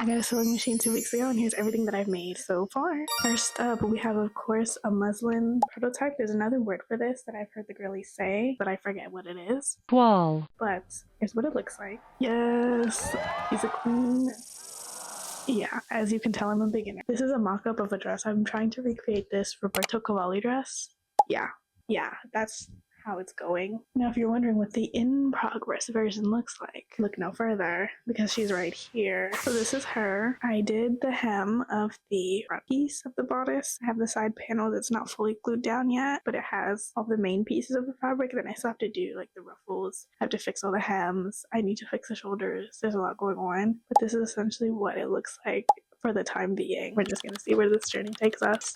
I got a sewing machine 2 weeks ago, and here's everything that I've made so far. First up, we have, of course, a muslin prototype. There's another word for this that I've heard the girlies say, but I forget what it is. Toile. But here's what it looks like. Yes, she's a queen. Yeah, as you can tell, I'm a beginner. This is a mock-up of a dress. I'm trying to recreate this Roberto Cavalli dress. Yeah, that's how it's going. Now, if you're wondering what the in-progress version looks like, look no further, because she's right here. So this is her. I did the hem of the front piece of the bodice. I have the side panel that's not fully glued down yet, but it has all the main pieces of the fabric. Then I still have to do like the ruffles. I have to fix all the hems. I need to fix the shoulders. There's a lot going on, but this is essentially what it looks like for the time being. We're just gonna see where this journey takes us.